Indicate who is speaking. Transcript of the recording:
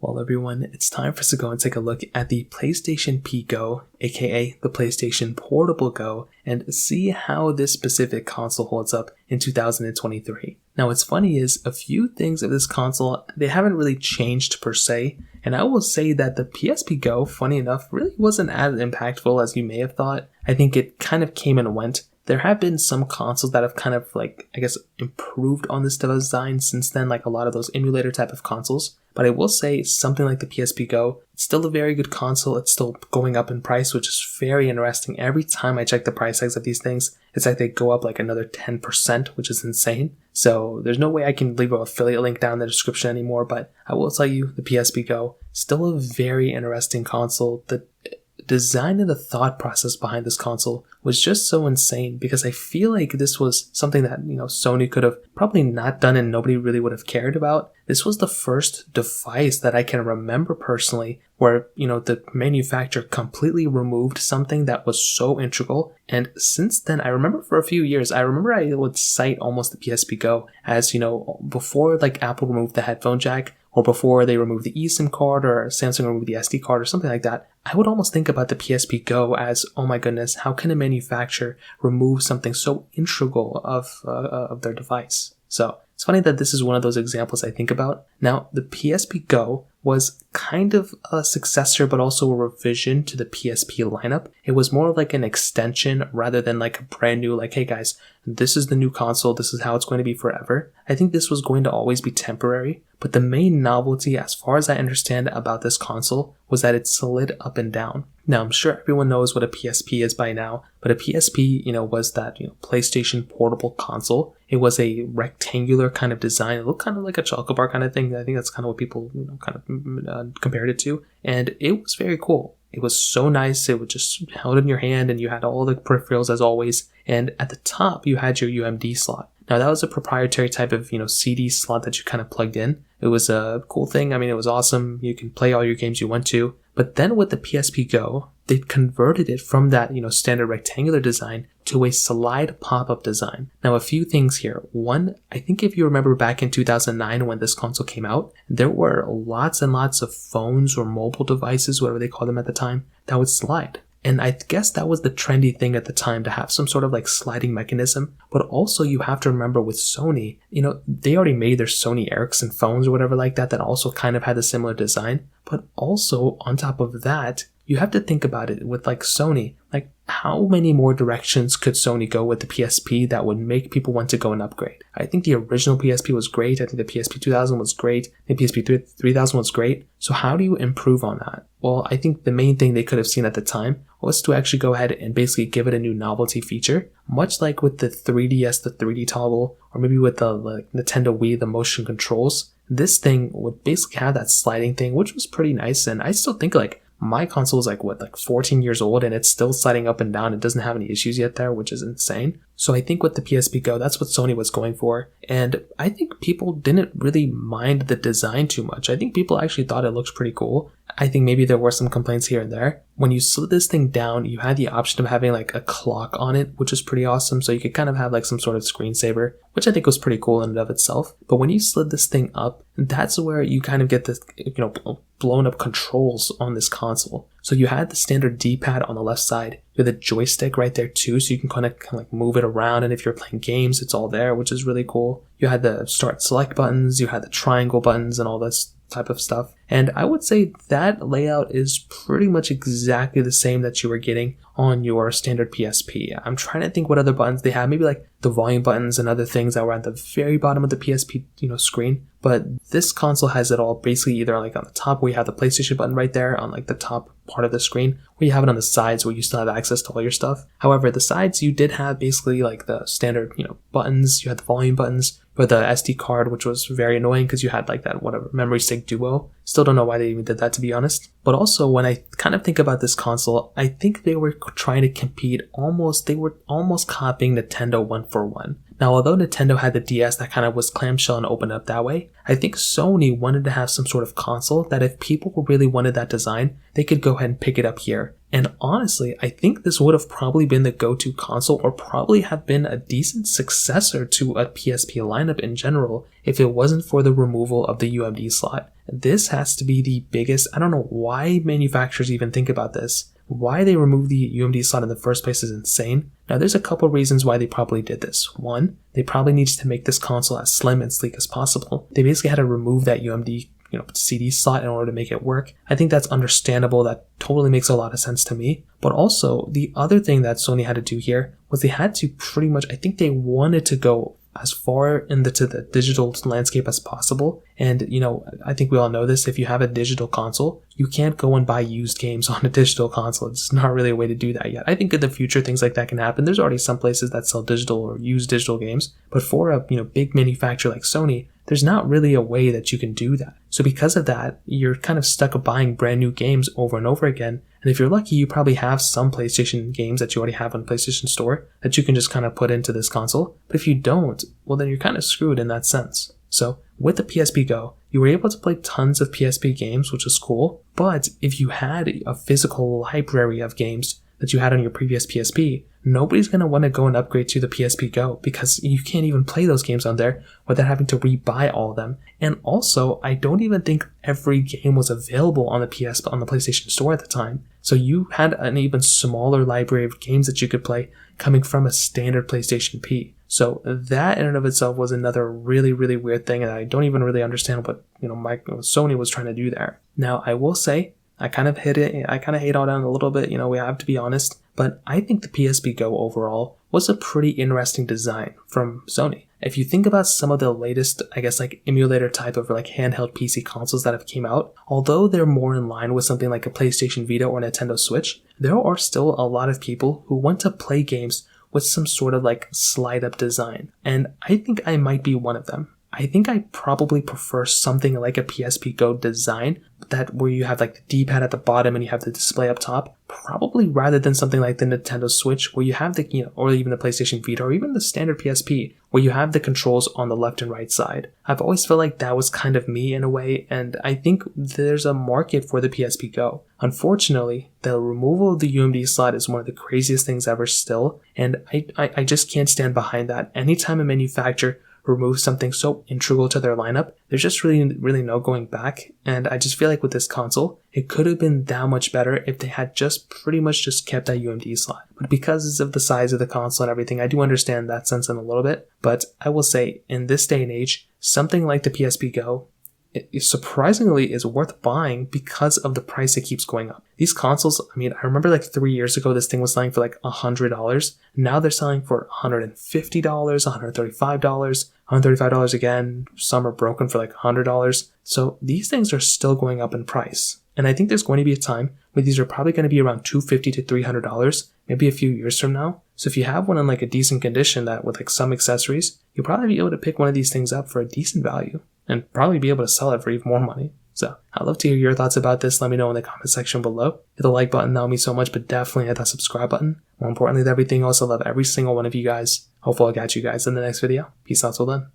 Speaker 1: Well, everyone, it's time for us to go and take a look at the PlayStation P Go, aka the PlayStation Portable Go, and see how this specific console holds up in 2023. Now, what's funny is a few things of this console, they haven't really changed per se, and I will say that the PSP Go, funny enough, really wasn't as impactful as you may have thought. I think it kind of came and went. There have been some consoles that have kind of improved on this design since then, like a lot of those emulator type of consoles. But I will say something like the PSP Go, it's still a very good console. It's still going up in price, which is very interesting. Every time I check the price tags of these things, it's like they go up like another 10%, which is insane. So there's no way I can leave an affiliate link down in the description anymore, but I will tell you the PSP Go, still a very interesting console. The design and the thought process behind this console was just so insane because I feel like this was something that, Sony could have probably not done and nobody really would have cared about. This was the first device that I can remember personally where, the manufacturer completely removed something that was so integral. And since then, I remember for a few years, I would cite almost the PSP Go as, before like Apple removed the headphone jack, or before they removed the eSIM card or Samsung removed the SD card or something like that, I would almost think about the PSP Go as, oh my goodness, how can a manufacturer remove something so integral of their device? So it's funny that this is one of those examples I think about. Now, the PSP Go was kind of a successor, but also a revision to the PSP lineup. It was more like an extension rather than like a brand new, like, hey guys, this is the new console. This is how it's going to be forever. I think this was going to always be temporary, but the main novelty, as far as I understand about this console, was that it slid up and down. Now, I'm sure everyone knows what a PSP is by now, but a PSP, was that, PlayStation portable console. It was a rectangular kind of design. It looked kind of like a chocolate bar kind of thing. I think that's kind of what people, compared it to. And it was very cool. It was so nice. It was just held in your hand and you had all the peripherals as always. And at the top, you had your Umd slot. Now, that was a proprietary type of, CD slot that you kind of plugged in. It was a cool thing. I mean, it was awesome. You can play all your games you want to. But then with the PSP Go, they converted it from that, standard rectangular design to a slide pop-up design. Now, a few things here. One, I think if you remember back in 2009 when this console came out, there were lots and lots of phones or mobile devices, whatever they called them at the time, that would slide. And I guess that was the trendy thing at the time, to have some sort of like sliding mechanism. But also you have to remember with Sony, they already made their Sony Ericsson phones or whatever like that also kind of had a similar design. But also on top of that, you have to think about it with like Sony, like how many more directions could Sony go with the PSP that would make people want to go and upgrade? I think the original PSP was great. I think the PSP 2000 was great. The PSP 3000 was great. So how do you improve on that? Well, I think the main thing they could have seen at the time was to actually go ahead and basically give it a new novelty feature, much like with the 3DS, the 3D toggle, or maybe with the Nintendo Wii, the motion controls. This thing would basically have that sliding thing, which was pretty nice. And I still think my console is 14 years old and it's still sliding up and down. It doesn't have any issues yet there, which is insane. So I think with the PSP Go, that's what Sony was going for. And I think people didn't really mind the design too much. I think people actually thought it looked pretty cool. I think maybe there were some complaints here and there. When you slid this thing down, you had the option of having a clock on it, which is pretty awesome. So you could kind of have some sort of screensaver, which I think was pretty cool in and of itself. But when you slid this thing up, that's where you kind of get this, blown up controls on this console. So you had the standard D-pad on the left side. You had the joystick right there too, so you can kind of move it around, and if you're playing games, it's all there, which is really cool. You had the start select buttons, you had the triangle buttons and all this type of stuff. And I would say that layout is pretty much exactly the same that you were getting on your standard PSP. I'm trying to think what other buttons they have, maybe the volume buttons and other things that were at the very bottom of the PSP, screen. But this console has it all basically either on the top where you have the PlayStation button right there on the top part of the screen, or you have it on the sides where you still have access to all your stuff. However, the sides you did have basically the standard, buttons. You had the volume buttons for the SD card, which was very annoying because you had that memory stick duo. Still don't know why they even did that, to be honest. But also when I kind of think about this console, I think they were trying to compete they were almost copying Nintendo 1-for-1. Now, although Nintendo had the DS that kind of was clamshell and opened up that way, I think Sony wanted to have some sort of console that if people really wanted that design, they could go ahead and pick it up here. And honestly, I think this would have probably been the go-to console, or probably have been a decent successor to a PSP lineup in general if it wasn't for the removal of the Umd slot. this has to be the biggest. I don't know why manufacturers even think about this. Why they removed the UMD slot in the first place is insane. Now, there's a couple reasons why they probably did this. One, they probably needed to make this console as slim and sleek as possible. They basically had to remove that UMD CD slot in order to make it work. I think that's understandable. That totally makes a lot of sense to me. But also, the other thing that Sony had to do here was they had to pretty much, I think they wanted to go as far into the digital landscape as possible. And, I think we all know this. If you have a digital console, you can't go and buy used games on a digital console. It's not really a way to do that yet. I think in the future, things like that can happen. There's already some places that sell digital or use digital games. But for a, big manufacturer like Sony, there's not really a way that you can do that. So because of that, you're kind of stuck buying brand new games over and over again. And if you're lucky, you probably have some PlayStation games that you already have on the PlayStation Store that you can just kind of put into this console. But if you don't, well, then you're kind of screwed in that sense. So with the PSP Go, you were able to play tons of PSP games, which is cool. But if you had a physical library of games that you had on your previous PSP, nobody's going to want to go and upgrade to the PSP Go because you can't even play those games on there without having to rebuy all of them. And also, I don't even think every game was available on the PlayStation Store at the time. So you had an even smaller library of games that you could play coming from a standard PlayStation P. So that in and of itself was another really, really weird thing, and I don't even really understand what Sony was trying to do there. Now, I will say, I kind of hate all down a little bit, we have to be honest, but I think the PSP Go overall was a pretty interesting design from Sony. If you think about some of the latest, emulator type of handheld PC consoles that have came out, although they're more in line with something like a PlayStation Vita or Nintendo Switch, there are still a lot of people who want to play games with some sort of slide up design. And I think I might be one of them. I think I probably prefer something like a PSP Go design, where you have the D-pad at the bottom and you have the display up top, probably rather than something like the Nintendo Switch where you have or even the PlayStation Vita or even the standard PSP where you have the controls on the left and right side. I've always felt like that was kind of me in a way, and I think there's a market for the PSP Go. Unfortunately, the removal of the UMD slot is one of the craziest things ever still, and I just can't stand behind that. Anytime a manufacturer remove something so integral to their lineup, there's just really no going back. And I just feel like with this console, it could have been that much better if they had just pretty much just kept that UMD slot. But because of the size of the console and everything, I do understand that sense in a little bit. But I will say, in this day and age, something like the PSP Go, it surprisingly is worth buying because of the price it keeps going up. These consoles, I remember 3 years ago, this thing was selling for $100. Now they're selling for $150, $135, $135 again. Some are broken for $100. So these things are still going up in price. And I think there's going to be a time where these are probably going to be around $250 to $300, maybe a few years from now. So if you have one in a decent condition that with some accessories, you'll probably be able to pick one of these things up for a decent value and probably be able to sell it for even more money. So I'd love to hear your thoughts about this. Let me know in the comment section below. Hit the like button, that would mean so much, but definitely hit that subscribe button. More importantly than everything else, I love every single one of you guys. Hopefully I'll catch you guys in the next video. Peace out till then.